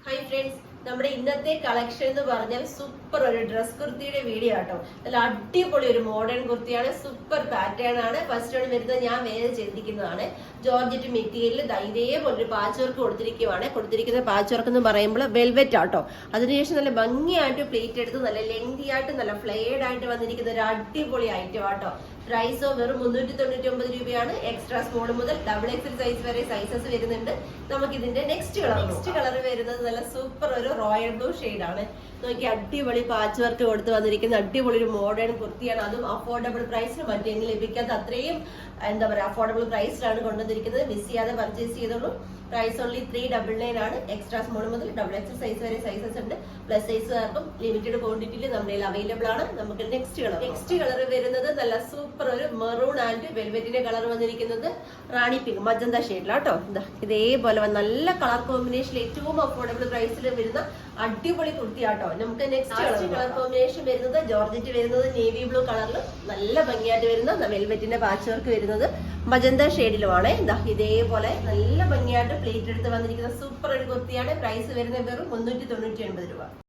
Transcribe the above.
Hi friends, നമ്മുടെ ഇന്നത്തെ collection എന്ന് പറഞ്ഞാൽ സൂപ്പർ ഒരു ഡ്രസ് കുർത്തിയുടെ വീഡിയോ ആട്ടോ. നല്ല അടിപൊളി ഒരു മോഡേൺ കുർത്തിയാണ്, സൂപ്പർ പാറ്റേൺ ആണ്. ഫസ്റ്റ് ആണ് വരുന്നത്, ഞാൻ വേറെ ചെയ്തിരിക്കുന്നതാണ്. ജോർജറ്റ് മെറ്റീരിയൽ ഇതേപോലെ ഒരു പാച്ച് വർക്ക് കൊടുത്തിരിക്കുന്ന പാച്ച് വർക്ക് എന്ന് പറയുമ്പോൾ വെൽവെറ്റ് ആട്ടോ. അതിനുശേഷം നല്ല ഭംഗിയായിട്ട് പ്ലേറ്റ് എടുത്ത് നല്ല ലെങ്തി ആയിട്ട് നല്ല ഫ്ലെയർഡ് ആയിട്ട് വന്നിരിക്കുന്ന ഒരു അടിപൊളി ഐറ്റം ആട്ടോ. പ്രൈസോ വെറും 399 രൂപയാണ്. എക്സ്ട്രാ സ്മോൾ മുതൽ ഡബിൾ എക്സൽ സൈസ് വരെ സൈസസ് വരുന്നുണ്ട്. നമുക്ക് ഇതിന്റെ നെക്സ്റ്റ് കളർ വരുന്നത് നല്ല സൂപ്പർ ഒരു റോയൽ ബ്ലൂ ഷെയ്ഡ് ആണ്. നോക്കി, അടിപൊളി പാച്ച് വർക്ക് കൊടുത്ത് വന്നിരിക്കുന്ന അടിപൊളി ഒരു മോഡേൺ കുർത്തിയാണ്. അതും അഫോർഡബിൾ പ്രൈസിന് മറ്റെങ്കിലും ലഭിക്കാത്ത അത്രയും എന്താ പറയുക അഫോർഡബിൾ പ്രൈസിലാണ് കൊണ്ടുവന്നിരിക്കുന്നത്. മിസ് ചെയ്യാതെ പർച്ചേസ് ചെയ്തോളൂ. പ്രൈസ് ഓൺലി 399 ആണ്. എക്സ്ട്രാ സ്മോൾ മുതൽ ഡബിൾ എക്സൽ സൈസ് വരെ സൈസസ് ഉണ്ട്. പ്ലസ് സൈസുകാർക്കും ലിമിറ്റഡ് ക്വാണ്ടിറ്റിയിൽ നമ്മുടെ അവൈലബിൾ ആണ്. നമുക്ക് നെക്സ്റ്റ് കളർ വരുന്നത് നല്ല സൂപ്പർ ഒരു മെറൂൺ ആൻഡ് വെൽവെറ്റിന്റെ കളർ വന്നിരിക്കുന്നത് റാണി പിങ്ക് മജന്ത ഷെയ്ഡിലാട്ടോ. ഇതേപോലെ നല്ല കളർ കോമ്പിനേഷനിൽ ഏറ്റവും അഫോർഡബിൾ പ്രൈസിൽ വരുന്ന അടിപൊളി കുർത്തിയാട്ടോ. നമുക്ക് നെക്സ്റ്റ് കളർ കോമ്പിനേഷൻ വരുന്നത് ജോർജറ്റ് വരുന്നത് നേവി ബ്ലൂ കളറിൽ നല്ല ഭംഗിയായിട്ട് വരുന്ന വെൽവെറ്റിന്റെ പാച്ച് വർക്ക് വരുന്നത് മജന്ത ഷെയ്ഡിലുമാണ്. ഇതേപോലെ നല്ല ഭംഗിയായിട്ട് പ്ലേറ്റ് എടുത്ത് വന്നിരിക്കുന്ന സൂപ്പർ ഒരു കുർത്തിയാണ്. പ്രൈസ് വരുന്നത് വെറും 399 രൂപ.